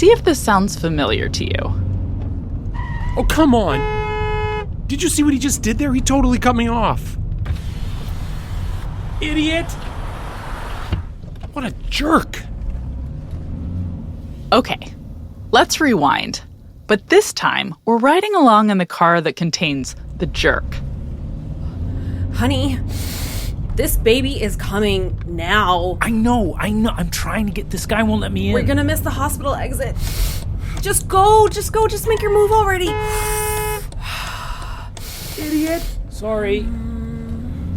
See if this sounds familiar to you. Oh, come on. Did you see what he just did there? He totally cut me off. Idiot! What a jerk! Okay, let's rewind. But this time, we're riding along in the car that contains the jerk. Honey, this baby is coming now. I know. I'm trying to get this guy won't let me in. We're gonna miss the hospital exit. Just go, just make your move already. Idiot. Sorry.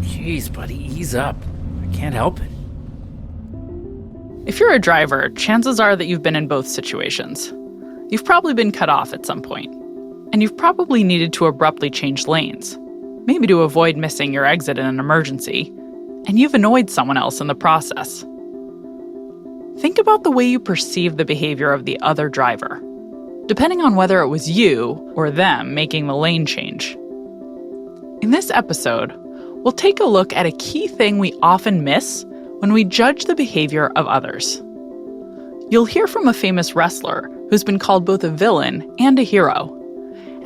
Jeez, buddy, ease up. I can't help it. If you're a driver, chances are that you've been in both situations. You've probably been cut off at some point, and you've probably needed to abruptly change lanes, maybe to avoid missing your exit in an emergency, and you've annoyed someone else in the process. Think about the way you perceive the behavior of the other driver, depending on whether it was you or them making the lane change. In this episode, we'll take a look at a key thing we often miss when we judge the behavior of others. You'll hear from a famous wrestler who's been called both a villain and a hero.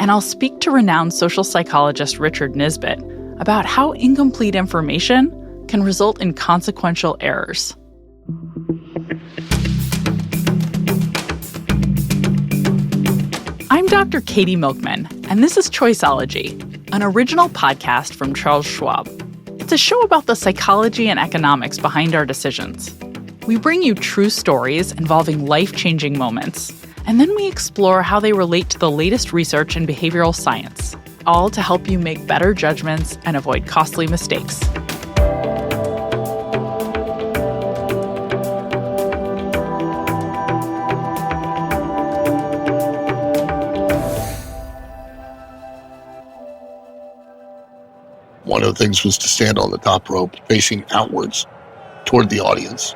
And I'll speak to renowned social psychologist Richard Nisbett about how incomplete information can result in consequential errors. I'm Dr. Katy Milkman, and this is Choiceology, an original podcast from Charles Schwab. It's a show about the psychology and economics behind our decisions. We bring you true stories involving life-changing moments, and then we explore how they relate to the latest research in behavioral science, all to help you make better judgments and avoid costly mistakes. One of the things was to stand on the top rope facing outwards toward the audience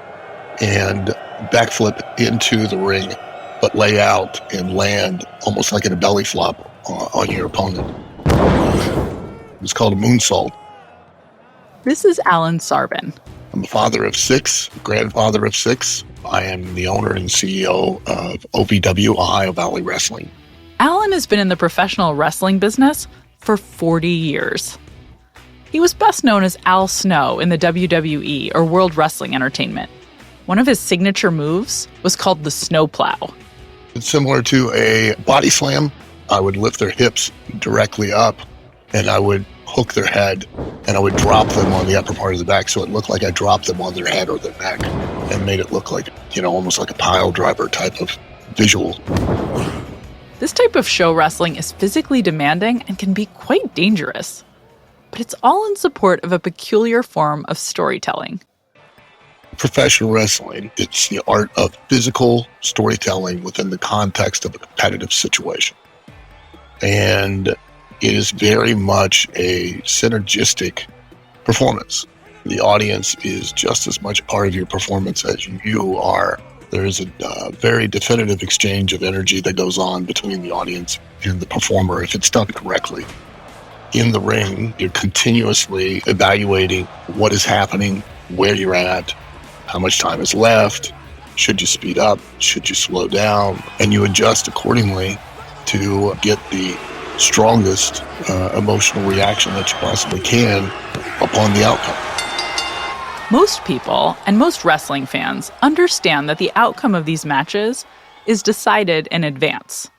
and backflip into the ring, but lay out and land almost like in a belly flop on your opponent. It was called a moonsault. This is Alan Sarven. I'm a father of 6, grandfather of 6. I am the owner and CEO of OVW, Ohio Valley Wrestling. Alan has been in the professional wrestling business for 40 years. He was best known as Al Snow in the WWE, or World Wrestling Entertainment. One of his signature moves was called the snowplow. It's similar to a body slam. I would lift their hips directly up, and I would hook their head, and I would drop them on the upper part of the back, so it looked like I dropped them on their head or their neck, and made it look like, almost like a pile driver type of visual. This type of show wrestling is physically demanding and can be quite dangerous. But it's all in support of a peculiar form of storytelling. Professional wrestling, it's the art of physical storytelling within the context of a competitive situation. And it is very much a synergistic performance. The audience is just as much part of your performance as you are. There is a very definitive exchange of energy that goes on between the audience and the performer if it's done correctly. In the ring, you're continuously evaluating what is happening, where you're at, how much time is left, should you speed up, should you slow down, and you adjust accordingly to get the strongest emotional reaction that you possibly can upon the outcome. Most people, and most wrestling fans, understand that the outcome of these matches is decided in advance.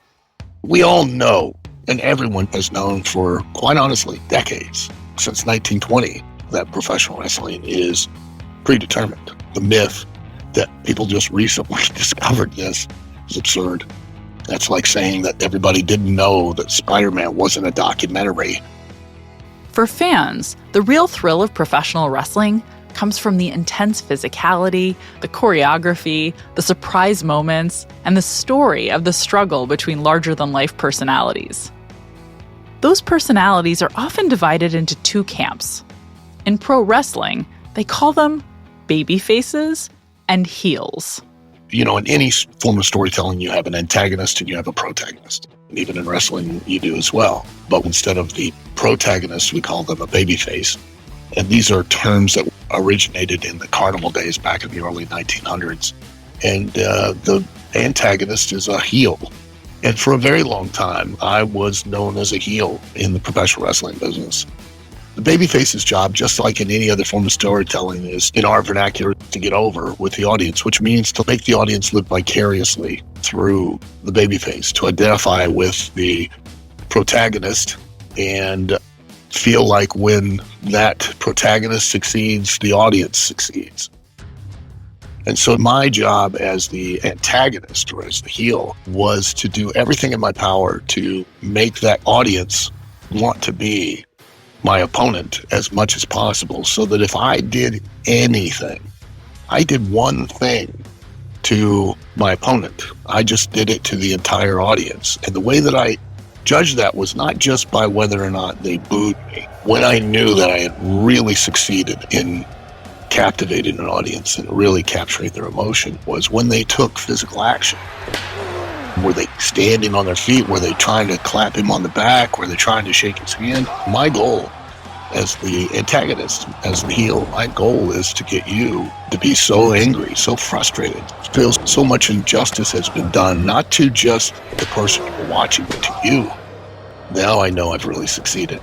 We all know, and everyone has known for, quite honestly, decades, since 1920, that professional wrestling is predetermined. The myth that people just recently discovered this is absurd. That's like saying that everybody didn't know that Spider-Man wasn't a documentary. For fans, the real thrill of professional wrestling comes from the intense physicality, the choreography, the surprise moments, and the story of the struggle between larger-than-life personalities. Those personalities are often divided into 2 camps. In pro wrestling, they call them baby faces and heels. In any form of storytelling, you have an antagonist and you have a protagonist. And even in wrestling, you do as well. But instead of the protagonist, we call them a baby face. And these are terms that originated in the carnival days back in the early 1900s. And the antagonist is a heel. And for a very long time, I was known as a heel in the professional wrestling business. The babyface's job, just like in any other form of storytelling, is, in our vernacular, to get over with the audience, which means to make the audience live vicariously through the babyface, to identify with the protagonist and feel like when that protagonist succeeds, the audience succeeds. And so my job as the antagonist, or as the heel, was to do everything in my power to make that audience want to be my opponent as much as possible, so that if I did anything, I did one thing to my opponent, I just did it to the entire audience. And the way that I judged that was not just by whether or not they booed me. When I knew that I had really succeeded in captivating an audience and really capturing their emotion was when they took physical action. Were they standing on their feet? Were they trying to clap him on the back? Were they trying to shake his hand? My goal as the antagonist, as the heel, my goal is to get you to be so angry, so frustrated, feel so much injustice has been done, not to just the person watching, but to you. Now I know I've really succeeded.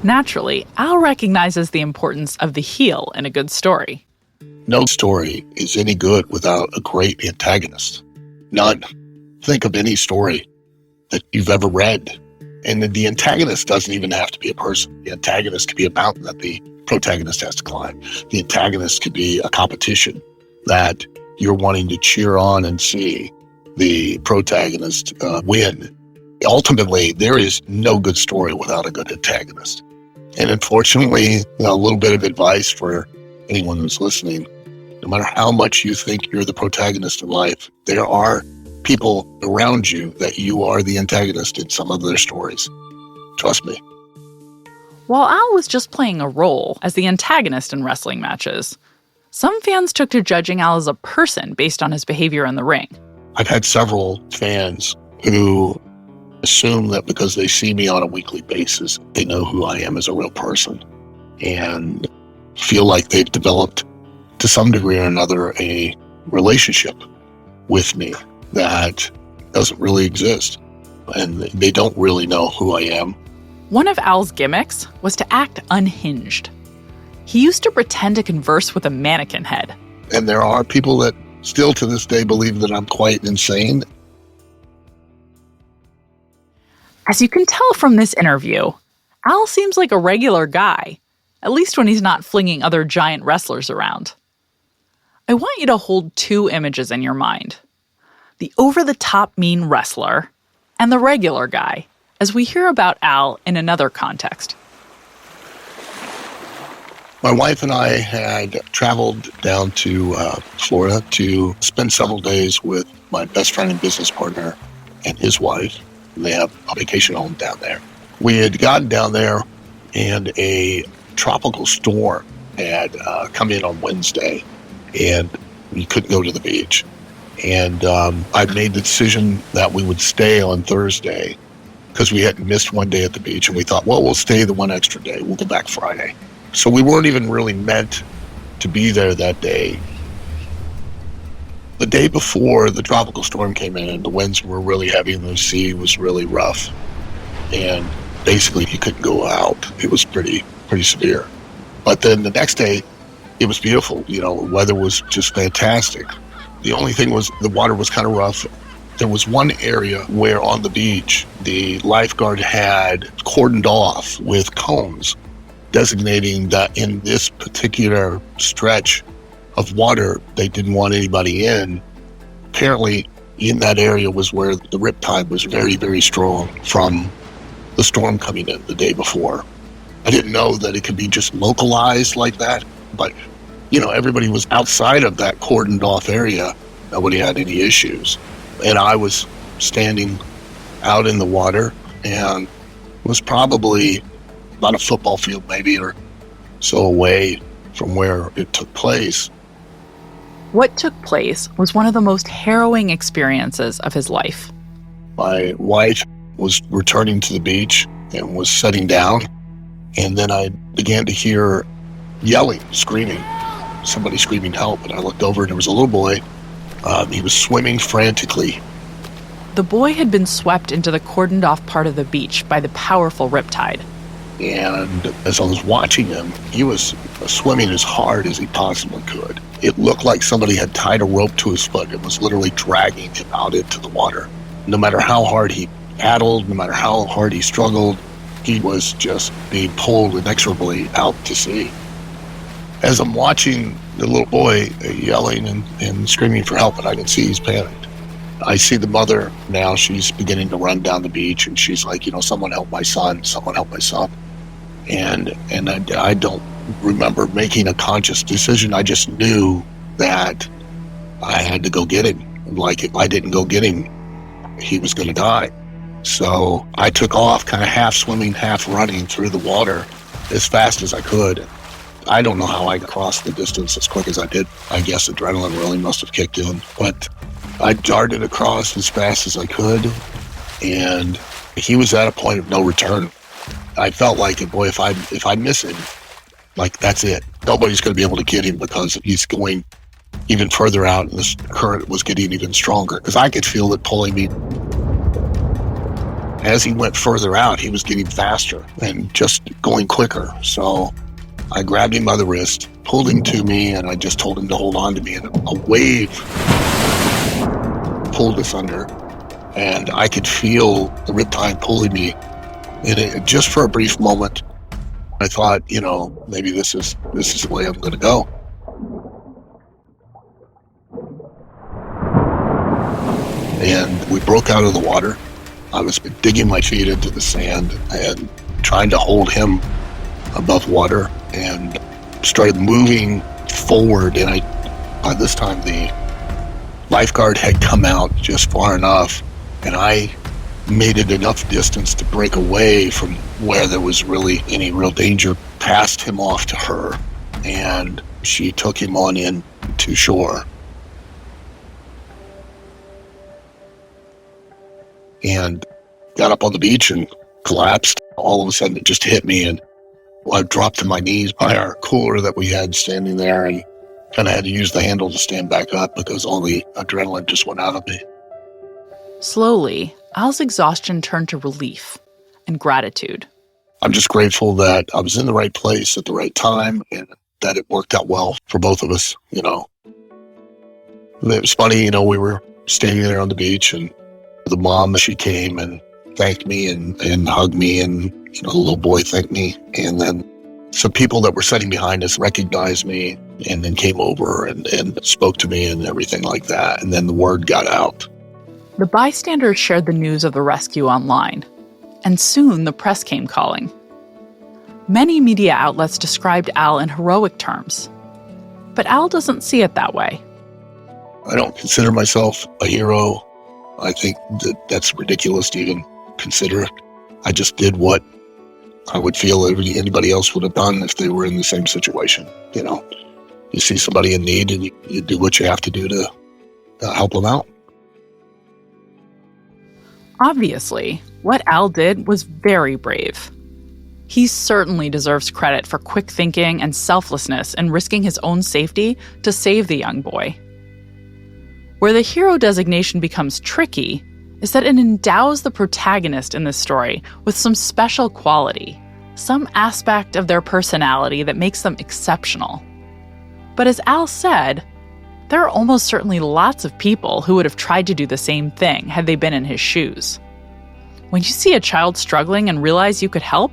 Naturally, Al recognizes the importance of the heel in a good story. No story is any good without a great antagonist. None. Think of any story that you've ever read. And the antagonist doesn't even have to be a person. The antagonist could be a mountain that the protagonist has to climb. The antagonist could be a competition that you're wanting to cheer on and see the protagonist win. Ultimately, there is no good story without a good antagonist. And unfortunately, a little bit of advice for anyone who's listening, no matter how much you think you're the protagonist in life, there are people around you that you are the antagonist in some of their stories. Trust me. While Al was just playing a role as the antagonist in wrestling matches, some fans took to judging Al as a person based on his behavior in the ring. I've had several fans who assume that because they see me on a weekly basis, they know who I am as a real person, and feel like they've developed, to some degree or another, a relationship with me that doesn't really exist, and they don't really know who I am. One of Al's gimmicks was to act unhinged. He used to pretend to converse with a mannequin head. And there are people that still to this day believe that I'm quite insane. As you can tell from this interview, Al seems like a regular guy, at least when he's not flinging other giant wrestlers around. I want you to hold two images in your mind: the over-the-top mean wrestler and the regular guy, as we hear about Al in another context. My wife and I had traveled down to Florida to spend several days with my best friend and business partner and his wife. They have a vacation home down there. We had gotten down there and a tropical storm had come in on Wednesday, and we couldn't go to the beach. And I made the decision that we would stay on Thursday because we had missed one day at the beach, and we thought, well, we'll stay the one extra day. We'll go back Friday. So we weren't even really meant to be there that day. The day before the tropical storm came in and the winds were really heavy and the sea was really rough, and basically you couldn't go out. It was pretty severe. But then the next day, it was beautiful. The weather was just fantastic. The only thing was the water was kind of rough. There was one area where on the beach, the lifeguard had cordoned off with cones, designating that in this particular stretch of water, they didn't want anybody in. Apparently, in that area was where the riptide was very, very strong from the storm coming in the day before. I didn't know that it could be just localized like that, but everybody was outside of that cordoned off area. Nobody had any issues. And I was standing out in the water and was probably about a football field maybe or so away from where it took place. What took place was one of the most harrowing experiences of his life. My wife was returning to the beach and was sitting down, and then I began to hear yelling, screaming, somebody screaming help, and I looked over and there was a little boy He was swimming frantically. The boy had been swept into the cordoned off part of the beach by the powerful riptide. And as I was watching him, he was swimming as hard as he possibly could. It looked like somebody had tied a rope to his foot and was literally dragging him out into the water. No matter how hard he paddled, no matter how hard he struggled, he was just being pulled inexorably out to sea. As I'm watching the little boy yelling and screaming for help, and I can see he's panicked, I see the mother now. She's beginning to run down the beach, and she's like, someone help my son, someone help my son. And I don't remember making a conscious decision. I just knew that I had to go get him. Like, if I didn't go get him, he was going to die. So I took off, kind of half swimming, half running through the water as fast as I could. I don't know how I crossed the distance as quick as I did. I guess adrenaline really must have kicked in. But I darted across as fast as I could, and he was at a point of no return. I felt like, boy, if I miss him, like, that's it. Nobody's going to be able to get him because he's going even further out, and this current was getting even stronger because I could feel it pulling me. As he went further out, he was getting faster and just going quicker. So I grabbed him by the wrist, pulled him to me, and I just told him to hold on to me. And a wave pulled us under, and I could feel the riptide pulling me. And just for a brief moment, I thought, maybe this is the way I'm going to go. And we broke out of the water. I was digging my feet into the sand and trying to hold him above water, and started moving forward. And by this time, the lifeguard had come out just far enough, and I made it enough distance to break away from where there was really any real danger, passed him off to her, and she took him on in to shore. And got up on the beach and collapsed. All of a sudden, it just hit me, and I dropped to my knees by our cooler that we had standing there, and kind of had to use the handle to stand back up because all the adrenaline just went out of me. Slowly, Al's exhaustion turned to relief and gratitude. I'm just grateful that I was in the right place at the right time, and that it worked out well for both of us. It was funny, we were standing there on the beach, and the mom, she came and thanked me and hugged me, and the little boy thanked me. And then some people that were sitting behind us recognized me and then came over and spoke to me and everything like that. And then the word got out. The bystanders shared the news of the rescue online, and soon the press came calling. Many media outlets described Al in heroic terms, but Al doesn't see it that way. I don't consider myself a hero. I think that's ridiculous to even consider. I just did what I would feel anybody else would have done if they were in the same situation. You see somebody in need, and you do what you have to do to help them out. Obviously, what Al did was very brave. He certainly deserves credit for quick thinking and selflessness in risking his own safety to save the young boy. Where the hero designation becomes tricky is that it endows the protagonist in this story with some special quality, some aspect of their personality that makes them exceptional. But as Al said, there are almost certainly lots of people who would have tried to do the same thing had they been in his shoes. When you see a child struggling and realize you could help,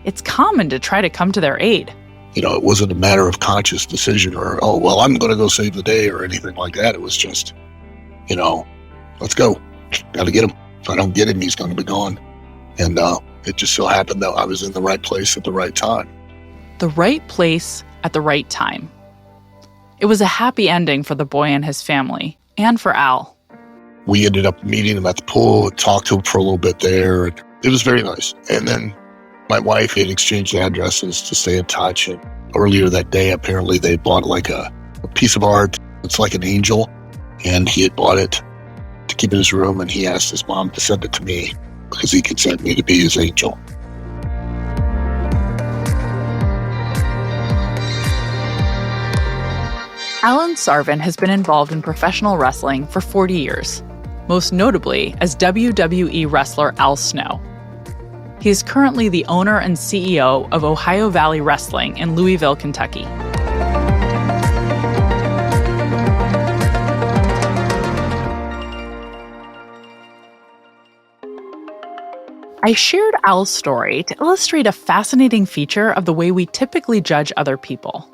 it's common to try to come to their aid. It wasn't a matter of conscious decision or, I'm going to go save the day or anything like that. It was just, let's go. Got to get him. If I don't get him, he's going to be gone. And it just so happened that I was in the right place at the right time. The right place at the right time. It was a happy ending for the boy and his family, and for Al. We ended up meeting him at the pool, talked to him for a little bit there. And it was very nice. And then my wife had exchanged addresses to stay in touch. And earlier that day, apparently they bought like a piece of art. It's like an angel. And he had bought it to keep in his room. And he asked his mom to send it to me because he considered me to be his angel. Alan Sarven has been involved in professional wrestling for 40 years, most notably as WWE wrestler Al Snow. He is currently the owner and CEO of Ohio Valley Wrestling in Louisville, Kentucky. I shared Al's story to illustrate a fascinating feature of the way we typically judge other people.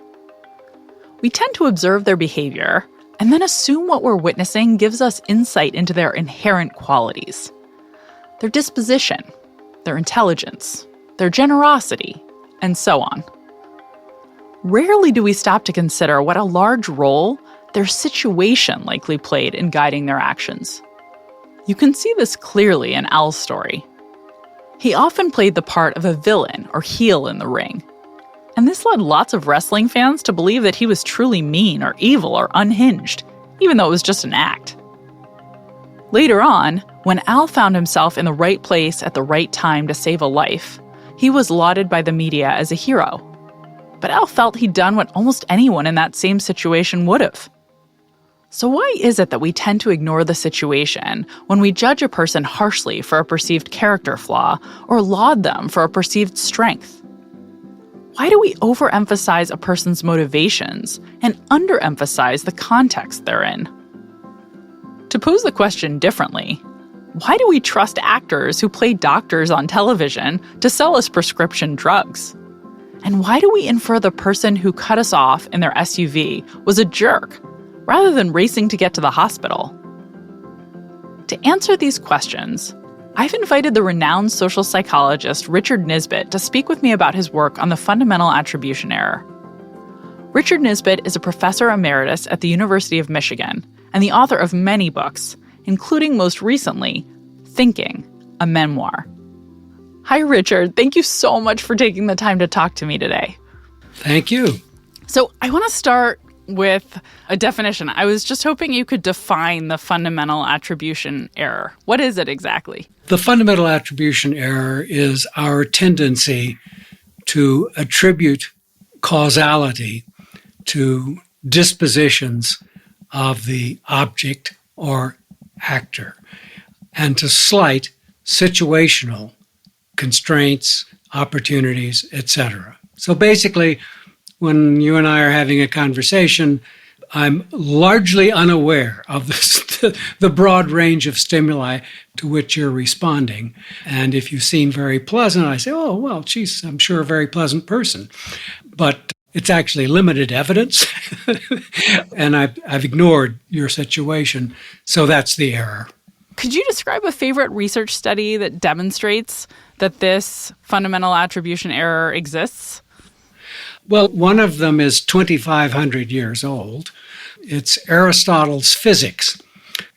We tend to observe their behavior and then assume what we're witnessing gives us insight into their inherent qualities, their disposition, their intelligence, their generosity, and so on. Rarely do we stop to consider what a large role their situation likely played in guiding their actions. You can see this clearly in Al's story. He often played the part of a villain or heel in the ring, and this led lots of wrestling fans to believe that he was truly mean or evil or unhinged, even though it was just an act. Later on, when Al found himself in the right place at the right time to save a life, he was lauded by the media as a hero. But Al felt he'd done what almost anyone in that same situation would have. So why is it that we tend to ignore the situation when we judge a person harshly for a perceived character flaw or laud them for a perceived strength? Why do we overemphasize a person's motivations and underemphasize the context they're in? To pose the question differently, why do we trust actors who play doctors on television to sell us prescription drugs? And why do we infer the person who cut us off in their SUV was a jerk, rather than racing to get to the hospital? To answer these questions, I've invited the renowned social psychologist Richard Nisbett to speak with me about his work on the fundamental attribution error. Richard Nisbett is a professor emeritus at the University of Michigan and the author of many books, including most recently, Thinking, a memoir. Hi, Richard. Thank you so much for taking the time to talk to me today. Thank you. So I want to start with a definition. I was just hoping you could define the fundamental attribution error. What is it exactly? The fundamental attribution error is our tendency to attribute causality to dispositions of the object or actor and to slight situational constraints, opportunities, etc. So basically, when you and I are having a conversation, I'm largely unaware of the broad range of stimuli to which you're responding. And if you seem very pleasant, I say, oh, well, geez, I'm sure a very pleasant person. But it's actually limited evidence, and I've ignored your situation. So that's the error. Could you describe a favorite research study that demonstrates that this fundamental attribution error exists? Well, one of them is 2,500 years old. It's Aristotle's physics.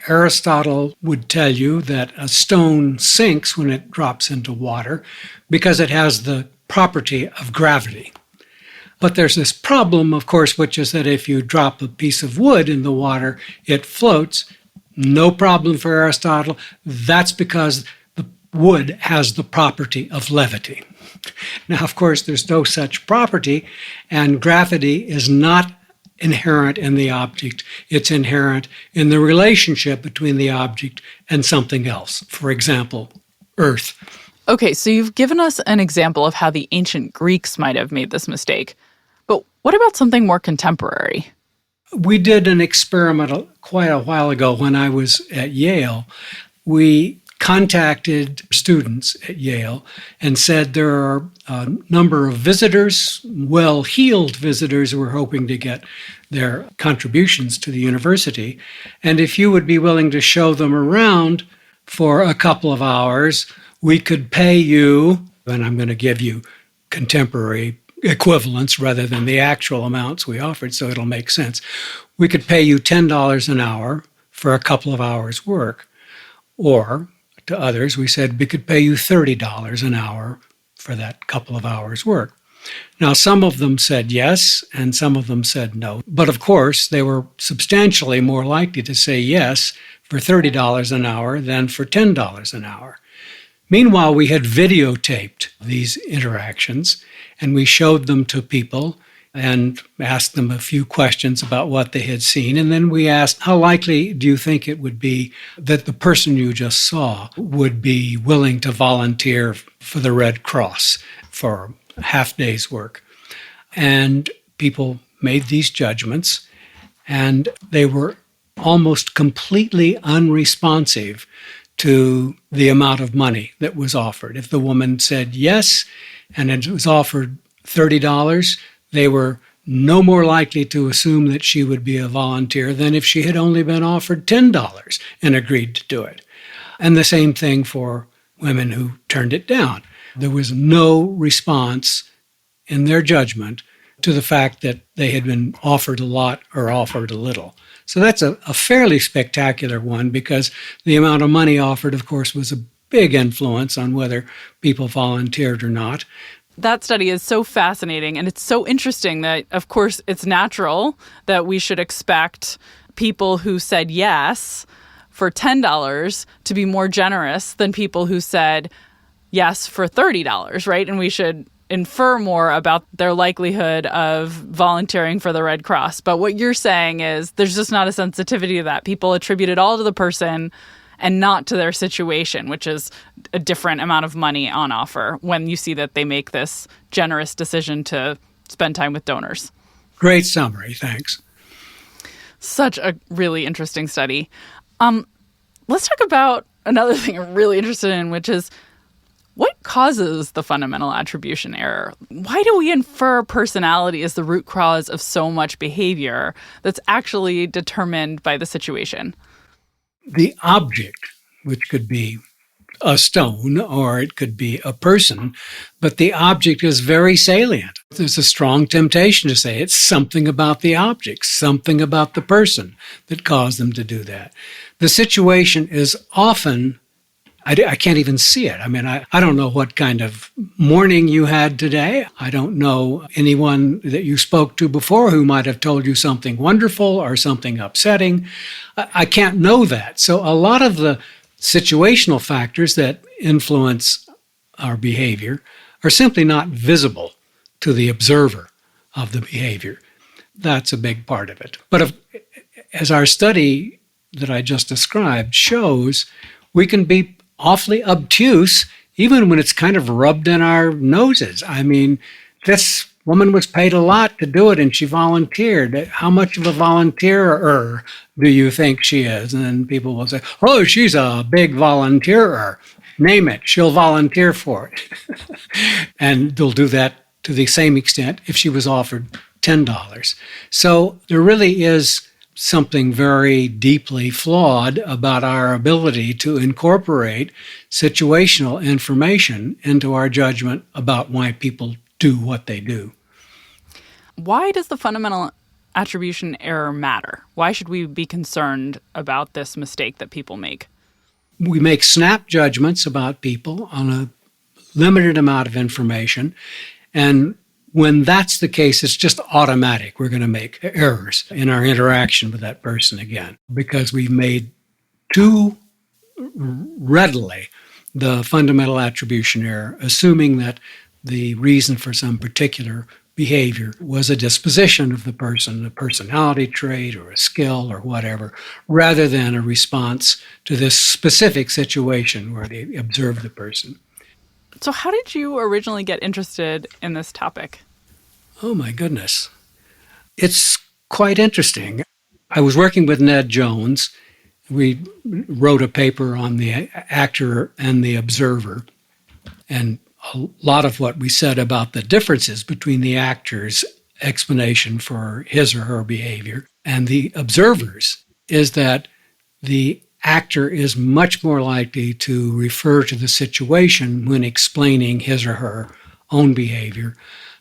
Aristotle would tell you that a stone sinks when it drops into water because it has the property of gravity. But there's this problem, of course, which is that if you drop a piece of wood in the water, it floats. No problem for Aristotle. That's because the wood has the property of levity. Now, of course, there's no such property, and gravity is not inherent in the object. It's inherent in the relationship between the object and something else. For example, Earth. Okay, so you've given us an example of how the ancient Greeks might have made this mistake. But what about something more contemporary? We did an experiment quite a while ago when I was at Yale. We contacted students at Yale and said there are a number of visitors, well-heeled visitors who are hoping to get their contributions to the university. And if you would be willing to show them around for a couple of hours, we could pay you, and I'm going to give you contemporary equivalents rather than the actual amounts we offered, so it'll make sense. We could pay you $10 an hour for a couple of hours' work, or to others, we said we could pay you $30 an hour for that couple of hours' work. Now, some of them said yes, and some of them said no. But of course, they were substantially more likely to say yes for $30 an hour than for $10 an hour. Meanwhile, we had videotaped these interactions, and we showed them to people, and asked them a few questions about what they had seen. And then we asked, how likely do you think it would be that the person you just saw would be willing to volunteer for the Red Cross for a half day's work? And people made these judgments, and they were almost completely unresponsive to the amount of money that was offered. If the woman said yes, and it was offered $30, they were no more likely to assume that she would be a volunteer than if she had only been offered $10 and agreed to do it. And the same thing for women who turned it down. There was no response in their judgment to the fact that they had been offered a lot or offered a little. So that's a fairly spectacular one, because the amount of money offered, of course, was a big influence on whether people volunteered or not. That study is so fascinating, and it's so interesting that, of course, it's natural that we should expect people who said yes for $10 to be more generous than people who said yes for $30, right? And we should infer more about their likelihood of volunteering for the Red Cross. But what you're saying is there's just not a sensitivity to that. People attribute it all to the person and not to their situation, which is a different amount of money on offer when you see that they make this generous decision to spend time with donors. Great summary, thanks. Such a really interesting study. Let's talk about another thing I'm really interested in, which is what causes the fundamental attribution error? Why do we infer personality as the root cause of so much behavior that's actually determined by the situation? The object, which could be a stone or it could be a person, but the object is very salient. There's a strong temptation to say it's something about the object, something about the person that caused them to do that. The situation is often, I can't even see it. I mean, I don't know what kind of morning you had today. I don't know anyone that you spoke to before who might have told you something wonderful or something upsetting. I can't know that. So a lot of the situational factors that influence our behavior are simply not visible to the observer of the behavior. That's a big part of it. But as our study that I just described shows, we can be awfully obtuse even when it's kind of rubbed in our noses. I mean, this woman was paid a lot to do it and she volunteered. How much of a volunteerer do you think she is? And then people will say, oh, she's a big volunteerer. Name it, she'll volunteer for it. And they'll do that to the same extent if she was offered $10. So there really is something very deeply flawed about our ability to incorporate situational information into our judgment about why people do what they do. Why does the fundamental attribution error matter? Why should we be concerned about this mistake that people make? We make snap judgments about people on a limited amount of information, and when that's the case, it's just automatic. We're going to make errors in our interaction with that person again because we've made too readily the fundamental attribution error, assuming that the reason for some particular behavior was a disposition of the person, a personality trait or a skill or whatever, rather than a response to this specific situation where they observed the person. So how did you originally get interested in this topic? Oh, my goodness. It's quite interesting. I was working with Ned Jones. We wrote a paper on the actor and the observer. And a lot of what we said about the differences between the actor's explanation for his or her behavior and the observer's is that the actor is much more likely to refer to the situation when explaining his or her own behavior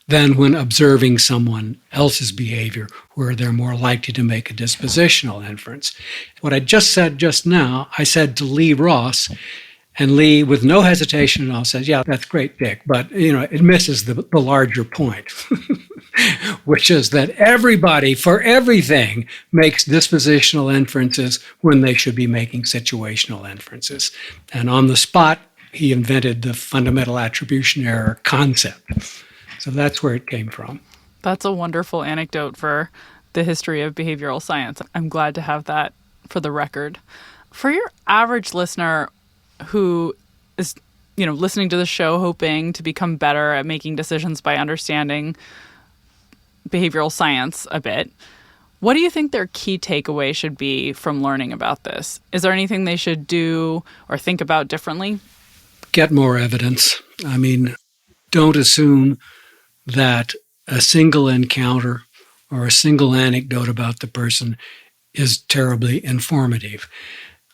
than when observing someone else's behavior, where they're more likely to make a dispositional inference. What I just said just now, I said to Lee Ross, and Lee, with no hesitation at all, says, yeah, that's great, Dick, but it misses the larger point, which is that everybody, for everything, makes dispositional inferences when they should be making situational inferences. And on the spot, he invented the fundamental attribution error concept. So that's where it came from. That's a wonderful anecdote for the history of behavioral science. I'm glad to have that for the record. For your average listener who is, listening to the show hoping to become better at making decisions by understanding behavioral science a bit, what do you think their key takeaway should be from learning about this? Is there anything they should do or think about differently? Get more evidence. I mean, don't assume that a single encounter or a single anecdote about the person is terribly informative.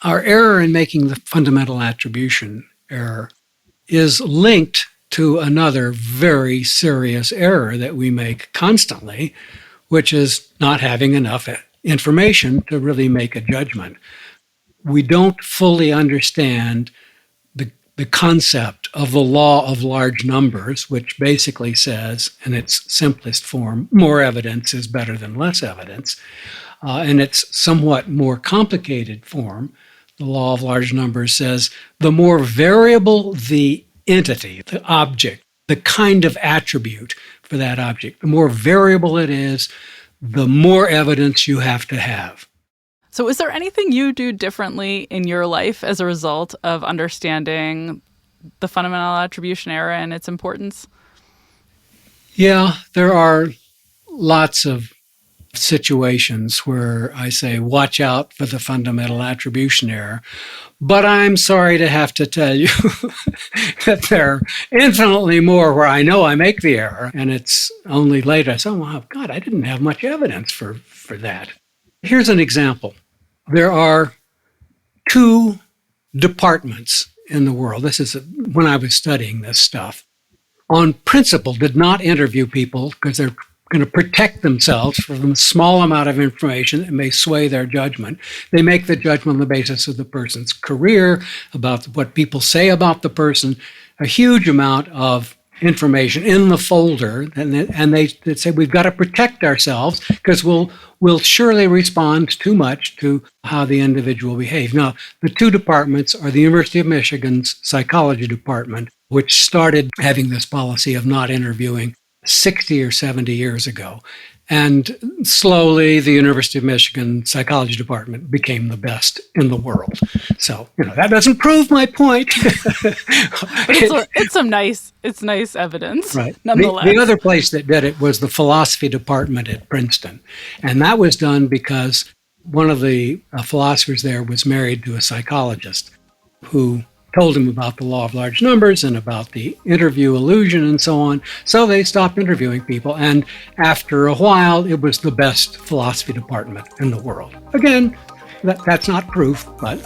Our error in making the fundamental attribution error is linked to another very serious error that we make constantly, which is not having enough information to really make a judgment. We don't fully understand the concept of the law of large numbers, which basically says, in its simplest form, more evidence is better than less evidence. In its somewhat more complicated form, the law of large numbers says the more variable the entity, the object, the kind of attribute for that object, the more variable it is, the more evidence you have to have. So is there anything you do differently in your life as a result of understanding the fundamental attribution error and its importance? Yeah, there are lots of situations where I say, watch out for the fundamental attribution error. But I'm sorry to have to tell you that there are infinitely more where I know I make the error, and it's only later I say, oh, God, I didn't have much evidence for that. Here's an example. There are two departments in the world. This is when I was studying this stuff. On principle, did not interview people because they're going to protect themselves from a small amount of information that may sway their judgment. They make the judgment on the basis of the person's career, about what people say about the person, a huge amount of information in the folder, and they say we've got to protect ourselves because we'll surely respond too much to how the individual behaves. Now, the two departments are the University of Michigan's psychology department, which started having this policy of not interviewing 60 or 70 years ago. And slowly, the University of Michigan psychology department became the best in the world. So, that doesn't prove my point. It's nice evidence, right? Nonetheless. The other place that did it was the philosophy department at Princeton. And that was done because one of the philosophers there was married to a psychologist who told him about the law of large numbers and about the interview illusion and so on. So they stopped interviewing people. And after a while, it was the best philosophy department in the world. Again, that's not proof, but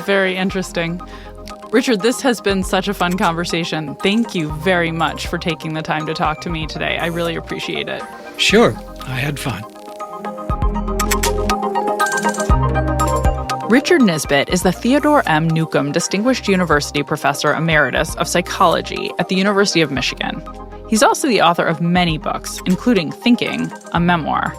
very interesting. Richard, this has been such a fun conversation. Thank you very much for taking the time to talk to me today. I really appreciate it. Sure, I had fun. Richard Nisbett is the Theodore M. Newcomb Distinguished University Professor Emeritus of Psychology at the University of Michigan. He's also the author of many books, including Thinking, a memoir.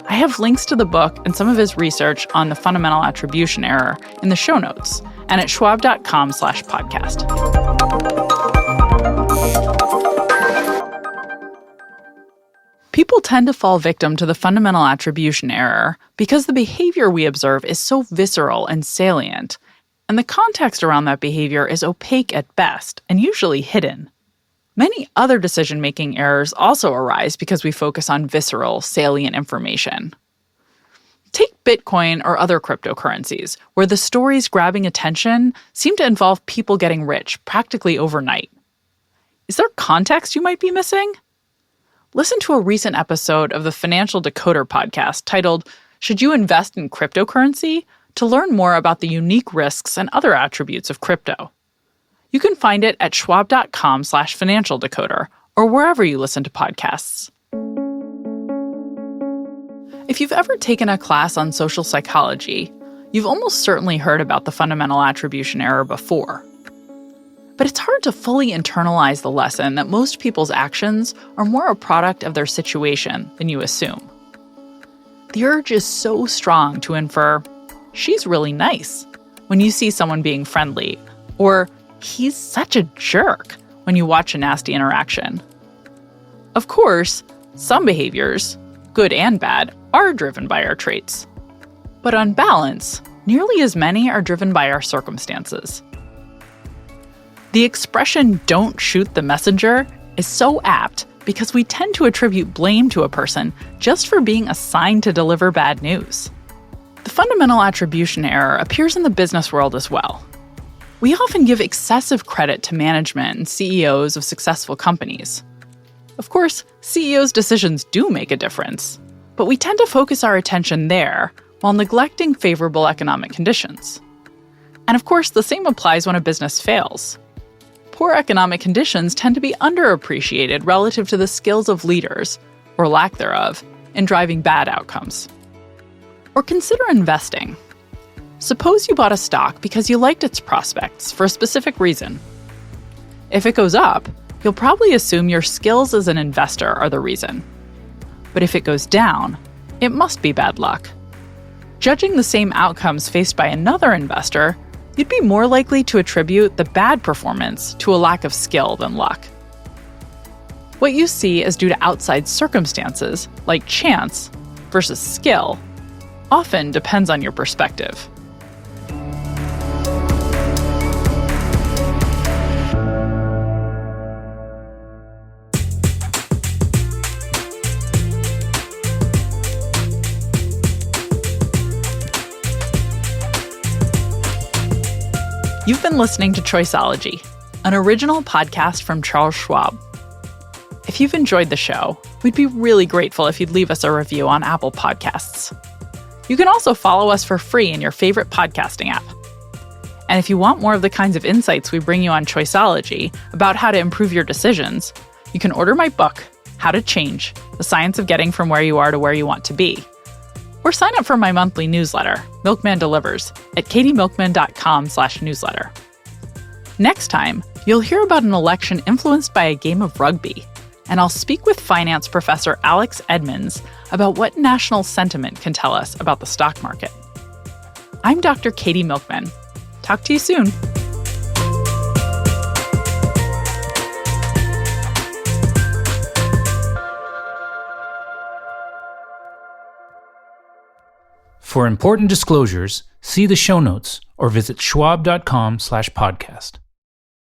I have links to the book and some of his research on the fundamental attribution error in the show notes and at schwab.com/podcast. People tend to fall victim to the fundamental attribution error because the behavior we observe is so visceral and salient, and the context around that behavior is opaque at best and usually hidden. Many other decision-making errors also arise because we focus on visceral, salient information. Take Bitcoin or other cryptocurrencies, where the stories grabbing attention seem to involve people getting rich practically overnight. Is there context you might be missing? Listen to a recent episode of the Financial Decoder podcast titled, Should You Invest in Cryptocurrency? To learn more about the unique risks and other attributes of crypto. You can find it at schwab.com/financial decoder or wherever you listen to podcasts. If you've ever taken a class on social psychology, you've almost certainly heard about the fundamental attribution error before. But it's hard to fully internalize the lesson that most people's actions are more a product of their situation than you assume. The urge is so strong to infer, she's really nice, when you see someone being friendly, or he's such a jerk when you watch a nasty interaction. Of course, Some behaviors, good and bad, are driven by our traits. But on balance, nearly as many are driven by our circumstances. The expression "don't shoot the messenger" is so apt because we tend to attribute blame to a person just for being assigned to deliver bad news. The fundamental attribution error appears in the business world as well. We often give excessive credit to management and CEOs of successful companies. Of course, CEOs' decisions do make a difference, but we tend to focus our attention there while neglecting favorable economic conditions. And of course, the same applies when a business fails. Poor economic conditions tend to be underappreciated relative to the skills of leaders, or lack thereof, in driving bad outcomes. Or consider investing. Suppose you bought a stock because you liked its prospects for a specific reason. If it goes up, you'll probably assume your skills as an investor are the reason. But if it goes down, it must be bad luck. Judging the same outcomes faced by another investor, you'd be more likely to attribute the bad performance to a lack of skill than luck. What you see as due to outside circumstances, like chance, versus skill, often depends on your perspective. You've been listening to Choiceology, an original podcast from Charles Schwab. If you've enjoyed the show, we'd be really grateful if you'd leave us a review on Apple Podcasts. You can also follow us for free in your favorite podcasting app. And if you want more of the kinds of insights we bring you on Choiceology about how to improve your decisions, you can order my book, How to Change: The Science of Getting from Where You Are to Where You Want to Be. Or sign up for my monthly newsletter, Milkman Delivers, at katymilkman.com/newsletter. Next time, you'll hear about an election influenced by a game of rugby, and I'll speak with finance professor Alex Edmonds about what national sentiment can tell us about the stock market. I'm Dr. Katy Milkman. Talk to you soon. For important disclosures, see the show notes or visit schwab.com/podcast.